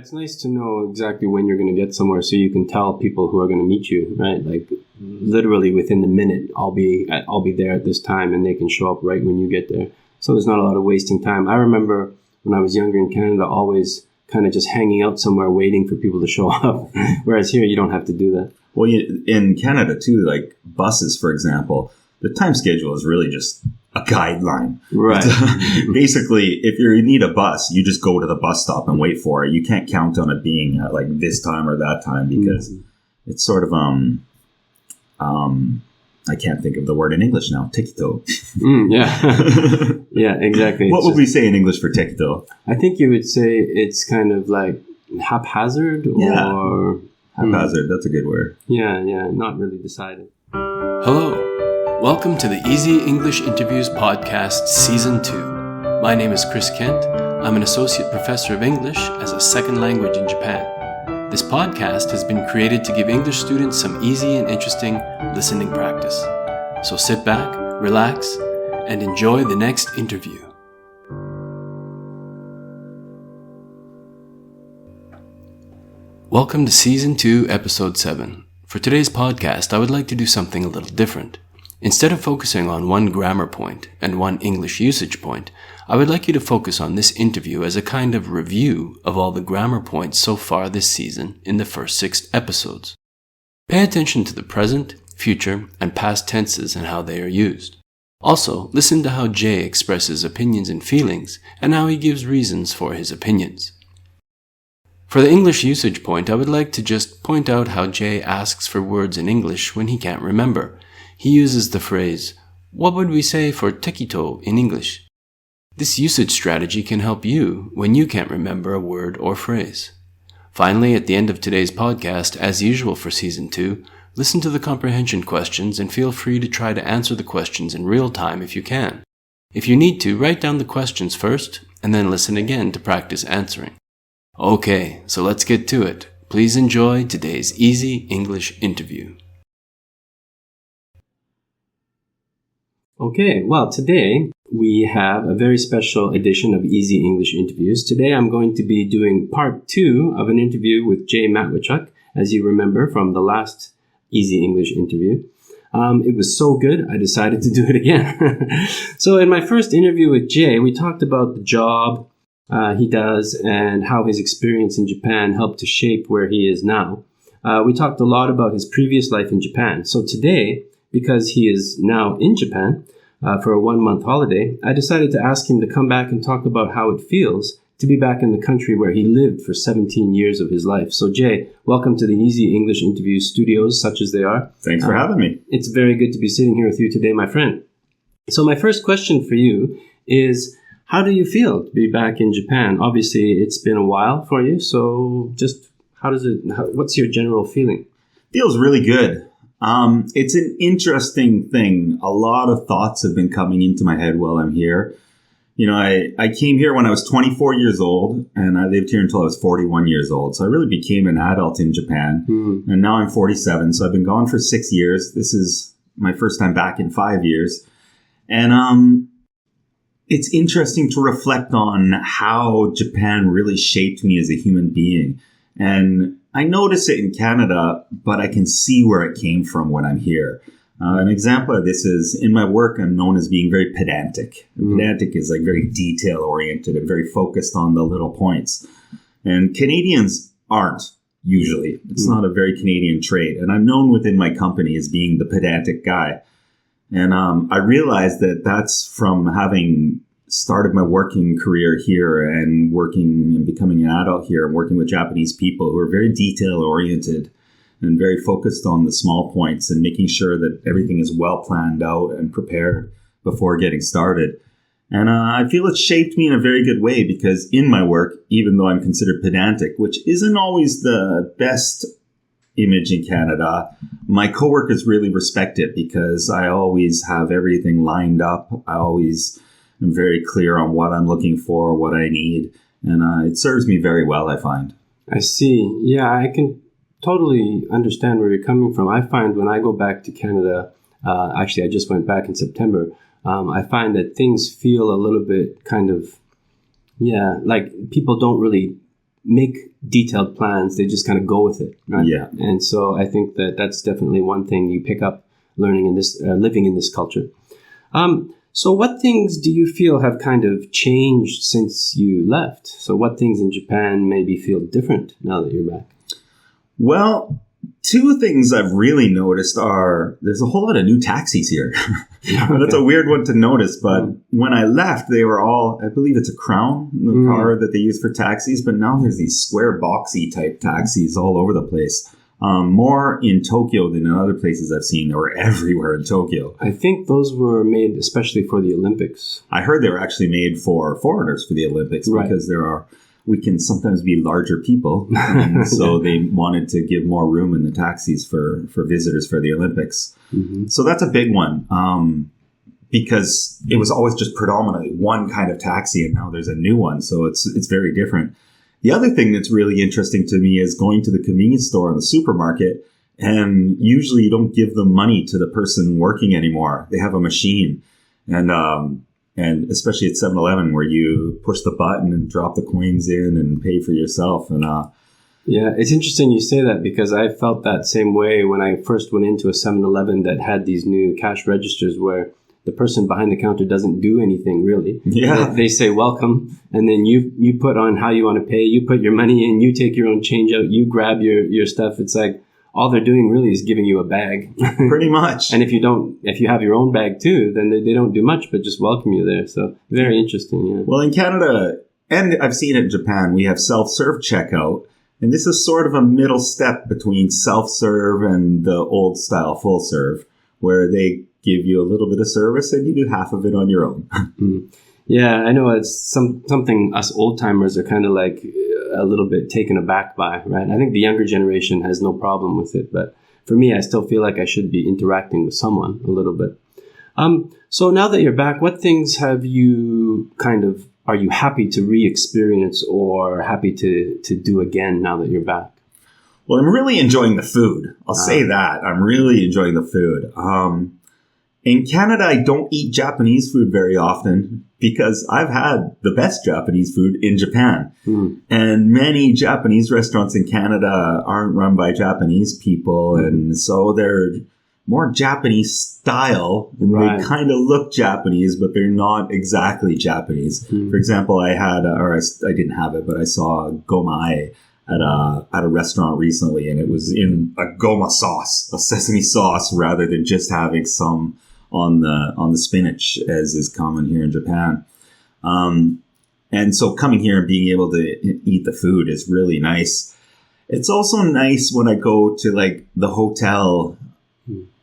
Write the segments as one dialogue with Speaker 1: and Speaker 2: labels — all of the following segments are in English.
Speaker 1: it's nice to know exactly when you're going to get somewhere so you can tell people who are going to meet you, right? Like literally within the minute, I'll be there at this time, and they can show up right when you get there. So there's not a lot of wasting time. I remember when I was younger in Canada, always kind of just hanging out somewhere waiting for people to show up. Whereas here, you don't have to do that.
Speaker 2: Well, in Canada too, like buses, for example, the time schedule is really just a guideline.
Speaker 1: Right.
Speaker 2: Basically, if you need a bus, you just go to the bus stop and wait for it. You can't count on it being at like this time or that time because it's sort of I can't think of the word in English now. Tikito.
Speaker 1: Yeah. Yeah, exactly.
Speaker 2: What would we say in English for tikito?
Speaker 1: I think you would say it's kind of like haphazard or...
Speaker 2: Haphazard, that's a good word.
Speaker 1: Yeah, not really decided.
Speaker 3: Hello. Welcome to the Easy English Interviews Podcast Season 2. My name is Chris Kent. I'm an Associate Professor of English as a second language in Japan. This podcast has been created to give English students some easy and interesting listening practice. So sit back, relax, and enjoy the next interview. Welcome to Season 2, Episode 7. For today's podcast, I would like to do something a little different. Instead of focusing on one grammar point and one English usage point, I would like you to focus on this interview as a kind of review of all the grammar points so far this season in the first 6 episodes. Pay attention to the present, future, and past tenses and how they are used. Also, listen to how Jay expresses opinions and feelings and how he gives reasons for his opinions. For the English usage point, I would like to just point out how Jay asks for words in English when he can't remember. He uses the phrase, "What would we say for tikito in English?" This usage strategy can help you when you can't remember a word or phrase. Finally, at the end of today's podcast, as usual for Season 2, listen to the comprehension questions and feel free to try to answer the questions in real time if you can. If you need to, write down the questions first and then listen again to practice answering. Okay, so let's get to it. Please enjoy today's Easy English interview.
Speaker 1: Okay, well, today we have a very special edition of Easy English Interviews. Today I'm going to be doing part 2 of an interview with Jay Matwichuk, as you remember from the last Easy English interview. It was so good, I decided to do it again. So in my first interview with Jay, we talked about the job he does and how his experience in Japan helped to shape where he is now. We talked a lot about his previous life in Japan. So today, because he is now in Japan for a 1-month holiday, I decided to ask him to come back and talk about how it feels to be back in the country where he lived for 17 years of his life. So Jay, welcome to the Easy English Interview studios, such as they are.
Speaker 2: Thanks for having me.
Speaker 1: It's very good to be sitting here with you today, my friend. So my first question for you is, how do you feel to be back in Japan? Obviously, it's been a while for you, so just what's your general feeling?
Speaker 2: Feels really good. It's an interesting thing. A lot of thoughts have been coming into my head while I'm here. You know, I came here when I was 24 years old, and I lived here until I was 41 years old. So I really became an adult in Japan. And now I'm 47, so I've been gone for 6 years. This is my first time back in 5 years. And it's interesting to reflect on how Japan really shaped me as a human being. And I notice it in Canada, but I can see where it came from when I'm here. An example of this is in my work, I'm known as being very pedantic. Pedantic is like very detail oriented and very focused on the little points. And Canadians aren't usually. It's not a very Canadian trait. And I'm known within my company as being the pedantic guy. And I realized that that's from having started my working career here and working and becoming an adult here and working with Japanese people who are very detail oriented and very focused on the small points and making sure that everything is well planned out and prepared before getting started. And I feel it's shaped me in a very good way because in my work, even though I'm considered pedantic, which isn't always the best image in Canada, my coworkers really respect it because I always have everything lined up. I always am very clear on what I'm looking for, what I need, and it serves me very well, I find.
Speaker 1: I see. Yeah, I can totally understand where you're coming from. I find when I go back to Canada, actually I just went back in September, I find that things feel a little bit kind of, like people don't really make detailed plans. They just kind of go with it, right?
Speaker 2: Yeah.
Speaker 1: And so I think that that's definitely one thing you pick up learning in this, living in this culture. So what things do you feel have kind of changed since you left? So what things in Japan maybe feel different now that you're back?
Speaker 2: Well, two things I've really noticed are there's a whole lot of new taxis here. That's a weird one to notice, but when I left, they were all, I believe it's a Crown, the car that they use for taxis, but now there's these square boxy type taxis all over the place. More in Tokyo than in other places I've seen, or everywhere in Tokyo.
Speaker 1: I think those were made especially for the Olympics.
Speaker 2: I heard they were actually made for foreigners for the Olympics,
Speaker 1: Right.
Speaker 2: because we can sometimes be larger people, and so they wanted to give more room in the taxis for visitors for the Olympics.
Speaker 1: Mm-hmm.
Speaker 2: So that's a big one, because it was always just predominantly one kind of taxi, and now there's a new one, so it's very different. The other thing that's really interesting to me is going to the convenience store or the supermarket, and usually you don't give them money to the person working anymore. They have a machine, and especially at 7-Eleven where you push the button and drop the coins in and pay for yourself. And
Speaker 1: yeah, it's interesting you say that, because I felt that same way when I first went into a 7-Eleven that had these new cash registers where the person behind the counter doesn't do anything really.
Speaker 2: Yeah.
Speaker 1: They say welcome, and then you put on how you want to pay, you put your money in, you take your own change out, you grab your stuff. It's like all they're doing really is giving you a bag.
Speaker 2: pretty much.
Speaker 1: And if you have your own bag too, then they don't do much but just welcome you there. So very interesting. Yeah.
Speaker 2: Well, in Canada, and I've seen it in Japan, we have self-serve checkout. And this is sort of a middle step between self-serve and the old style full serve, where they give you a little bit of service and you do half of it on your own.
Speaker 1: Yeah, I know it's something us old timers are kind of like a little bit taken aback by, right? I think the younger generation has no problem with it, but for me, I still feel like I should be interacting with someone a little bit. So now that you're back, what things are you happy to re-experience or happy to do again now that you're back?
Speaker 2: Well, I'm really enjoying the food. I'll say that. I'm really enjoying the food. In Canada, I don't eat Japanese food very often because I've had the best Japanese food in Japan. And many Japanese restaurants in Canada aren't run by Japanese people. And so they're more Japanese style. And
Speaker 1: Right.
Speaker 2: they kind of look Japanese, but they're not exactly Japanese. For example, I didn't have it, but I saw gomae at a restaurant recently, and it was in a goma sauce, a sesame sauce, rather than just having some on the spinach, as is common here in Japan. And so coming here and being able to eat the food is really nice. It's also nice when I go to like the hotel,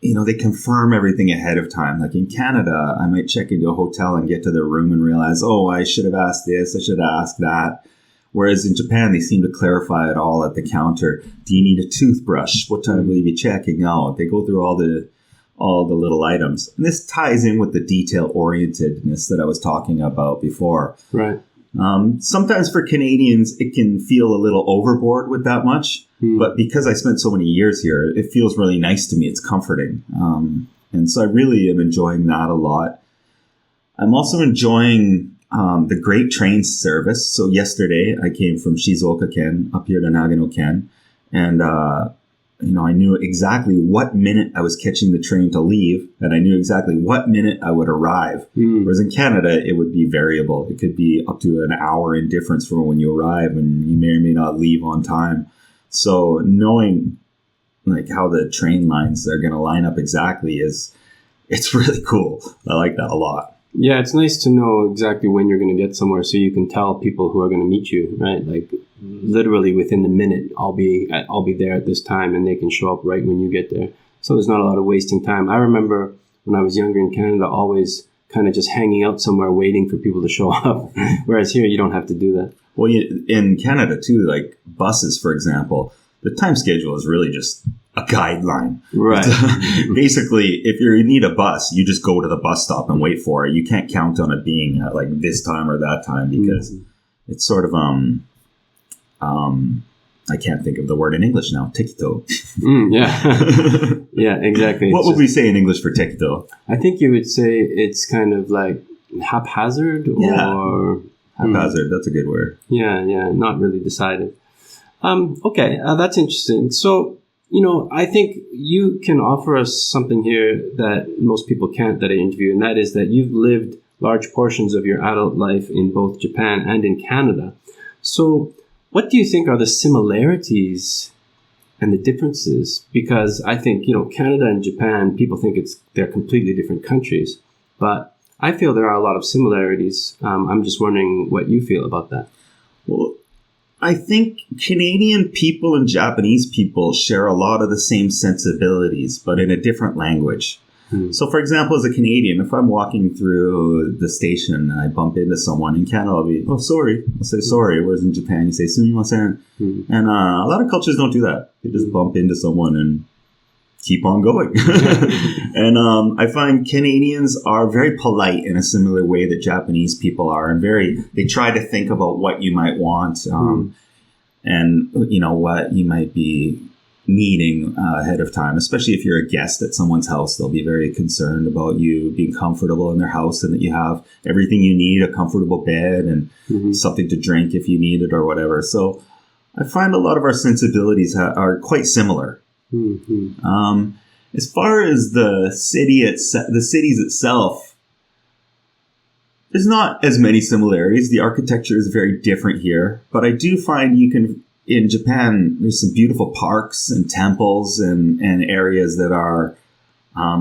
Speaker 2: they confirm everything ahead of time. Like in Canada, I might check into a hotel and get to their room and realize, I should have asked this, I should have asked that. Whereas in Japan, they seem to clarify it all at the counter. Do you need a toothbrush? What time will you be checking out? They go through all the little items. And this ties in with the detail-orientedness that I was talking about before.
Speaker 1: Right.
Speaker 2: Sometimes for Canadians, it can feel a little overboard with that much. But because I spent so many years here, it feels really nice to me. It's comforting. And so I really am enjoying that a lot. I'm also enjoying the great train service. So yesterday, I came from Shizuoka-ken up here to Nagano-ken. And I knew exactly what minute I was catching the train to leave, and I knew exactly what minute I would arrive. Whereas in Canada, it would be variable. It could be up to an hour in difference from when you arrive, and you may or may not leave on time. So knowing like how the train lines are going to line up exactly it's really cool. I like that a lot.
Speaker 1: Yeah, it's nice to know exactly when you're going to get somewhere so you can tell people who are going to meet you, right? Like literally within the minute, I'll be there at this time, and they can show up right when you get there. So there's not a lot of wasting time. I remember when I was younger in Canada, always kind of just hanging out somewhere waiting for people to show up. Whereas here, you don't have to do that.
Speaker 2: Well, in Canada too, like buses, for example, the time schedule is really just a guideline.
Speaker 1: Right.
Speaker 2: Basically, if you need a bus, you just go to the bus stop and wait for it. You can't count on it being at like this time or that time because it's sort of I can't think of the word in English now. Tekito.
Speaker 1: Yeah. Yeah, exactly.
Speaker 2: What would we say in English for tekito?
Speaker 1: I think you would say it's kind of like haphazard or
Speaker 2: Haphazard, that's a good word.
Speaker 1: Yeah, not really decided. Okay, that's interesting. So, I think you can offer us something here that most people can't that I interview, and that is that you've lived large portions of your adult life in both Japan and in Canada. So, what do you think are the similarities and the differences? Because I think, Canada and Japan, people think they're completely different countries, but I feel there are a lot of similarities. I'm just wondering what you feel about that.
Speaker 2: Well, I think Canadian people and Japanese people share a lot of the same sensibilities, but in a different language. So, for example, as a Canadian, if I'm walking through the station and I bump into someone in Canada, I'll be, oh, sorry. I'll say sorry. Whereas in Japan, you say sumimasen. And a lot of cultures don't do that. They just bump into someone and keep on going. And I find Canadians are very polite in a similar way that Japanese people are, and they try to think about what you might want and, what you might be needing ahead of time, especially if you're a guest at someone's house. They'll be very concerned about you being comfortable in their house and that you have everything you need, a comfortable bed and something to drink if you need it or whatever. So I find a lot of our sensibilities are quite similar. As far as the cities itself, there's not as many similarities. The architecture is very different here, but I do find in Japan, there's some beautiful parks and temples and areas that are,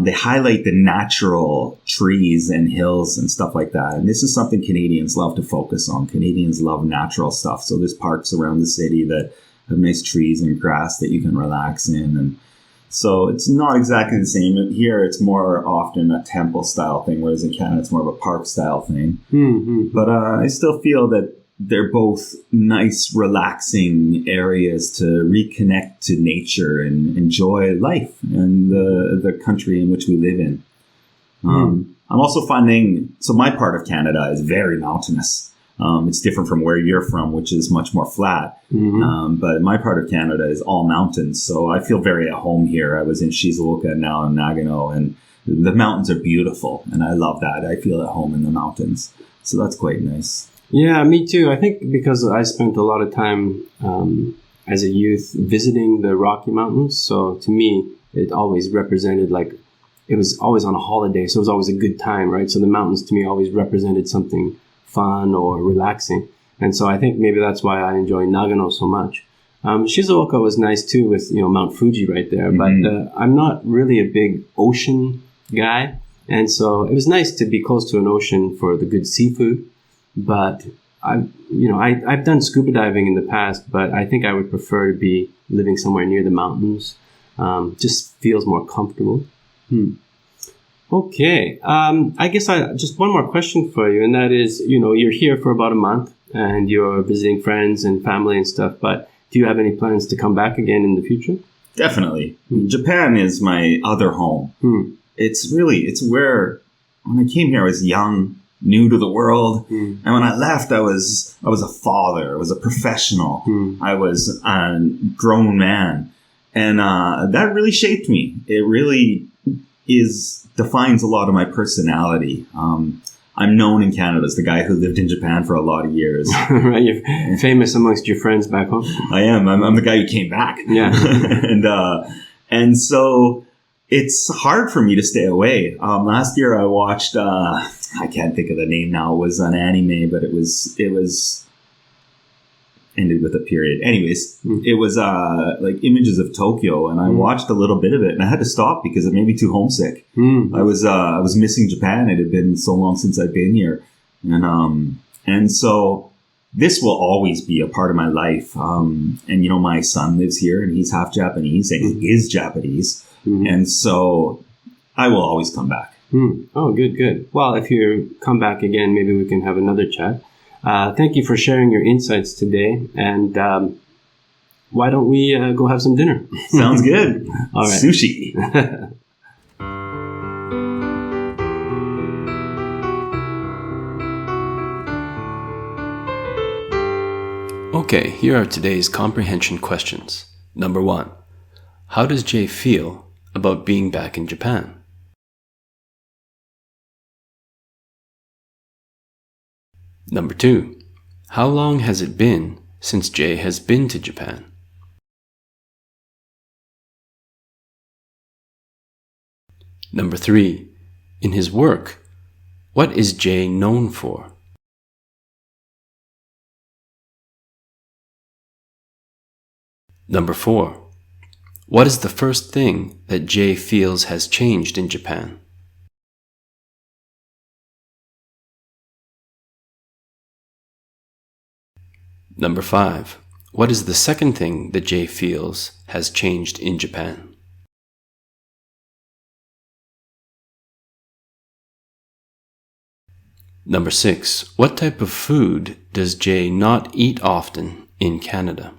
Speaker 2: they highlight the natural trees and hills and stuff like that. And this is something Canadians love to focus on. Canadians love natural stuff. So there's parks around the city that have nice trees and grass that you can relax in. And so it's not exactly the same. Here, it's more often a temple style thing, whereas in Canada, it's more of a park style thing. But I still feel that they're both nice, relaxing areas to reconnect to nature and enjoy life and the country in which we live in. I'm also finding, so my part of Canada is very mountainous. It's different from where you're from, which is much more flat. But my part of Canada is all mountains. So I feel very at home here. I was in Shizuoka and now in Nagano, and the mountains are beautiful. And I love that. I feel at home in the mountains. So that's quite nice.
Speaker 1: Yeah, me too. I think because I spent a lot of time as a youth visiting the Rocky Mountains. So to me, it always represented it was always on a holiday. So it was always a good time, right? So the mountains to me always represented something fun or relaxing. And so I think maybe that's why I enjoy Nagano so much. Shizuoka was nice too with, Mount Fuji right there. But I'm not really a big ocean guy. And so it was nice to be close to an ocean for the good seafood. But I've done scuba diving in the past, but I think I would prefer to be living somewhere near the mountains. Just feels more comfortable. Okay. I guess just one more question for you, and that is, you're here for about a month and you're visiting friends and family and stuff, but do you have any plans to come back again in the future?
Speaker 2: Definitely. Japan is my other home. It's where, when I came here, I was young, new to the world. And when I left, I was a father. I was a professional. I was a grown man. And that really shaped me. It really defines a lot of my personality. I'm known in Canada as the guy who lived in Japan for a lot of years.
Speaker 1: Right, you're famous amongst your friends back home.
Speaker 2: I am. I'm the guy who came back.
Speaker 1: Yeah.
Speaker 2: and so it's hard for me to stay away. Last year I watched, I can't think of the name now. It was an anime, but it was ended with a period. Anyways, it was like Images of Tokyo, and I watched a little bit of it, and I had to stop because it made me too homesick. I was missing Japan. It had been so long since I'd been here, and so this will always be a part of my life. And my son lives here, and he's half Japanese, and he is Japanese, and so I will always come back.
Speaker 1: Oh, good. Well, if you come back again, maybe we can have another chat. Thank you for sharing your insights today. And why don't we go have some dinner?
Speaker 2: Sounds good.
Speaker 1: All right.
Speaker 2: Sushi.
Speaker 3: Okay, here are today's comprehension questions. Number 1. How does Jay feel about being back in Japan? Number 2. How long has it been since Jay has been to Japan? Number 3. In his work, what is Jay known for? Number 4. What is the first thing that Jay feels has changed in Japan? Number 5. What is the second thing that Jay feels has changed in Japan? Number 6. What type of food does Jay not eat often in Canada?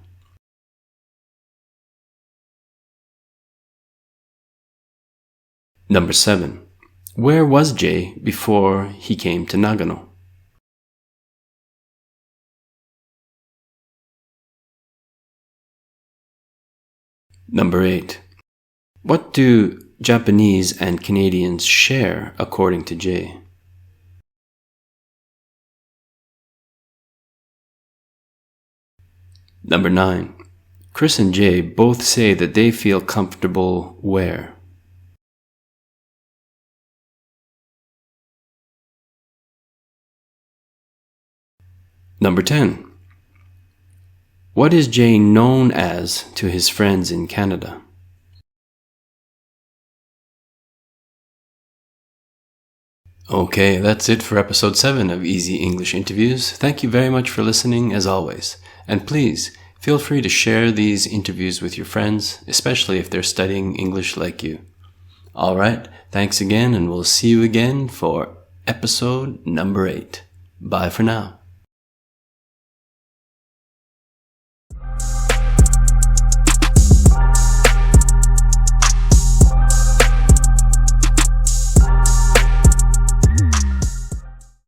Speaker 3: Number 7. Where was Jay before he came to Nagano? Number 8. What do Japanese and Canadians share according to Jay? Number 9. Chris and Jay both say that they feel comfortable where? Number 10. What is Jay known as to his friends in Canada? Okay, that's it for episode 7 of Easy English Interviews. Thank you very much for listening, as always. And please, feel free to share these interviews with your friends, especially if they're studying English like you. Alright, thanks again, and we'll see you again for episode number 8. Bye for now.